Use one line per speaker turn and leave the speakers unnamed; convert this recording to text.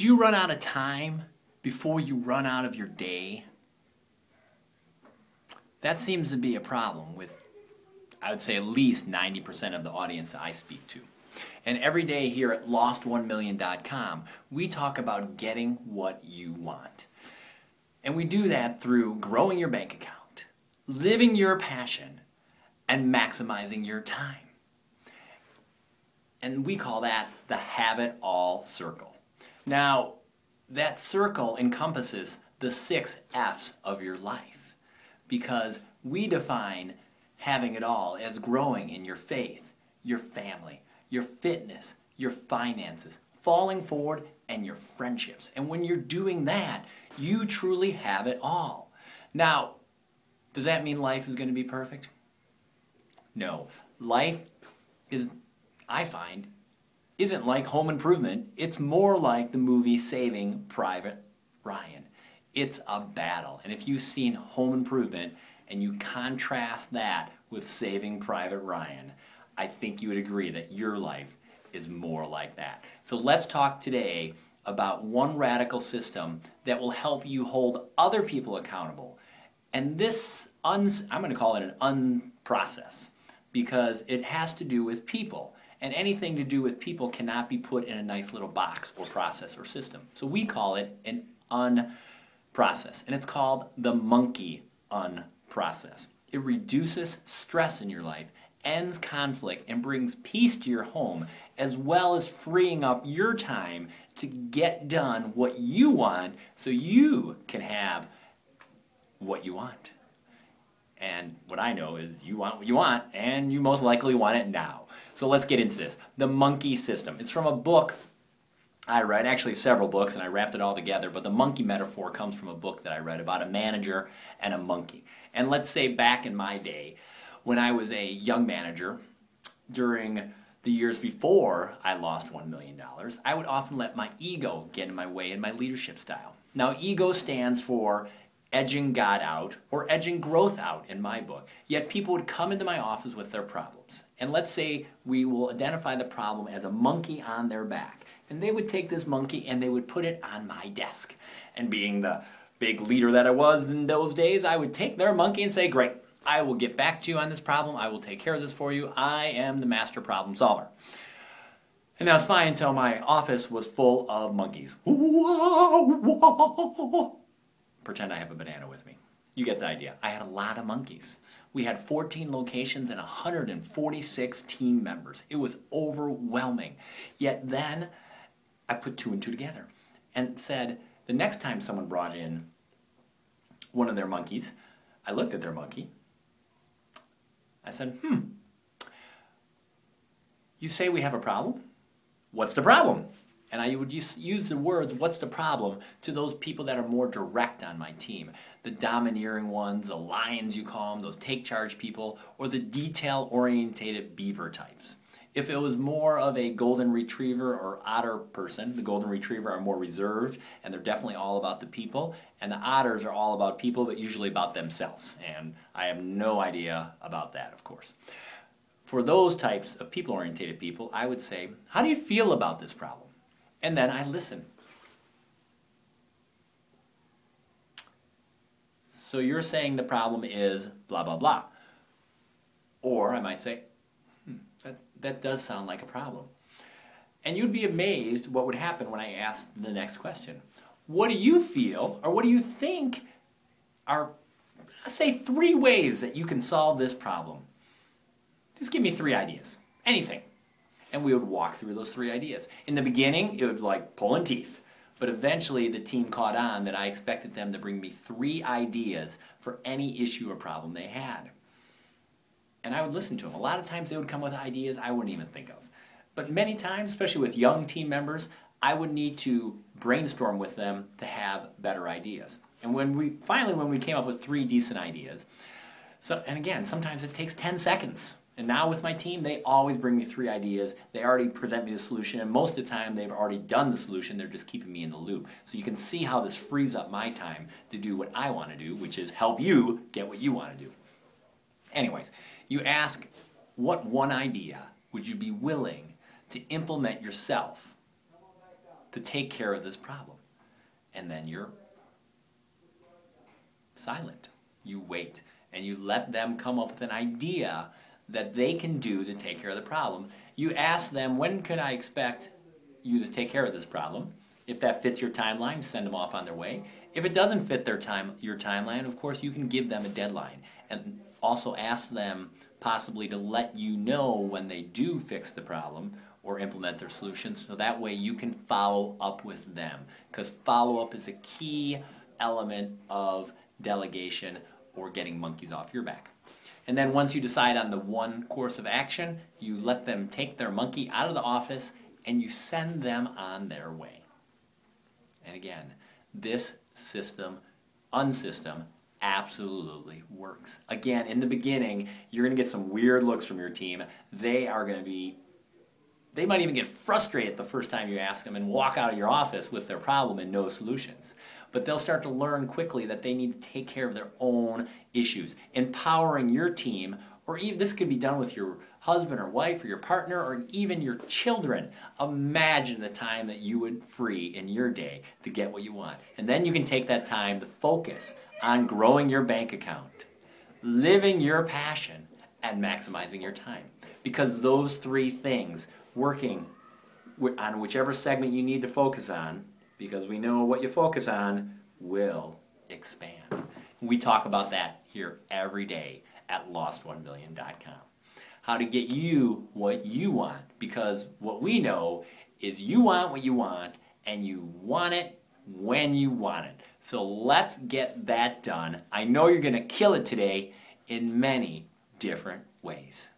Do you run out of time before you run out of your day? That seems to be a problem with, I would say, at least 90% of the audience I speak to. And every day here at lost1million.com, we talk about getting what you want. And we do that through growing your bank account, living your passion, and maximizing your time. And we call that the have it all circle. Now, that circle encompasses the 6 F's of your life, because we define having it all as growing in your faith, your family, your fitness, your finances, falling forward, and your friendships. And when you're doing that, you truly have it all. Now, does that mean life is going to be perfect? No. Life is, I find, isn't like Home Improvement. It's more like the movie Saving Private Ryan. It's a battle. And if you've seen Home Improvement and you contrast that with Saving Private Ryan, I think you would agree that your life is more like that. So let's talk today about one radical system that will help you hold other people accountable. And this, I'm going to call it an unprocess, because it has to do with people. And anything to do with people cannot be put in a nice little box or process or system. So we call it an unprocess. And it's called the Monkey Unprocess. It reduces stress in your life, ends conflict, and brings peace to your home, as well as freeing up your time to get done what you want so you can have what you want. And what I know is you want what you want, and you most likely want it now. So let's get into this. The Monkey System. It's from a book I read, actually several books, and I wrapped it all together, but the monkey metaphor comes from a book that I read about a manager and a monkey. And let's say back in my day, when I was a young manager, during the years before I lost $1 million, I would often let my ego get in my way in my leadership style. Now, ego stands for edging God out, or edging growth out in my book. Yet people would come into my office with their problems. And let's say we will identify the problem as a monkey on their back. And they would take this monkey and they would put it on my desk. And being the big leader that I was in those days, I would take their monkey and say, great, I will get back to you on this problem. I will take care of this for you. I am the master problem solver. And that was fine until my office was full of monkeys. Pretend I have a banana with me. You get the idea. I had a lot of monkeys. We had 14 locations and 146 team members. It was overwhelming. Yet then, I put 2 and 2 together and said, the next time someone brought in one of their monkeys, I looked at their monkey. I said, you say we have a problem? What's the problem? And I would use the words, what's the problem, to those people that are more direct on my team. The domineering ones, the lions you call them, those take charge people, or the detail-orientated beaver types. If it was more of a golden retriever or otter person, the golden retriever are more reserved, and they're definitely all about the people, and the otters are all about people, but usually about themselves. And I have no idea about that, of course. For those types of people-orientated people, I would say, how do you feel about this problem? And then I listen. So you're saying the problem is blah, blah, blah. Or I might say, that does sound like a problem. And you'd be amazed what would happen when I asked the next question. What do you feel, or what do you think are, let's say, 3 ways that you can solve this problem? Just give me 3 ideas. Anything. And we would walk through those 3 ideas. In the beginning, it would be like pulling teeth. But eventually, the team caught on that I expected them to bring me 3 ideas for any issue or problem they had. And I would listen to them. A lot of times, they would come with ideas I wouldn't even think of. But many times, especially with young team members, I would need to brainstorm with them to have better ideas. And when we came up with 3 decent ideas, and again, sometimes it takes 10 seconds. And now with my team, they always bring me 3 ideas. They already present me the solution, and most of the time they've already done the solution. They're just keeping me in the loop. So you can see how this frees up my time to do what I want to do, which is help you get what you want to do. Anyways, you ask, what one idea would you be willing to implement yourself to take care of this problem. And then you're silent. You wait, and you let them come up with an idea that they can do to take care of the problem. You ask them, when could I expect you to take care of this problem? If that fits your timeline, send them off on their way. If it doesn't fit your timeline, of course, you can give them a deadline. And also ask them possibly to let you know when they do fix the problem or implement their solutions, so that way you can follow up with them. Because follow-up is a key element of delegation or getting monkeys off your back. And then once you decide on the one course of action, you let them take their monkey out of the office and you send them on their way. And again, this unsystem absolutely works. Again, in the beginning, you're going to get some weird looks from your team. They might even get frustrated the first time you ask them and walk out of your office with their problem and no solutions. But they'll start to learn quickly that they need to take care of their own issues. Empowering your team, or even this could be done with your husband or wife or your partner or even your children. Imagine the time that you would free in your day to get what you want. And then you can take that time to focus on growing your bank account, living your passion, and maximizing your time. Because those three things, working on whichever segment you need to focus on, because we know what you focus on will expand. We talk about that here every day at lost1million.com. How to get you what you want, because what we know is you want what you want and you want it when you want it. So let's get that done. I know you're going to kill it today in many different ways.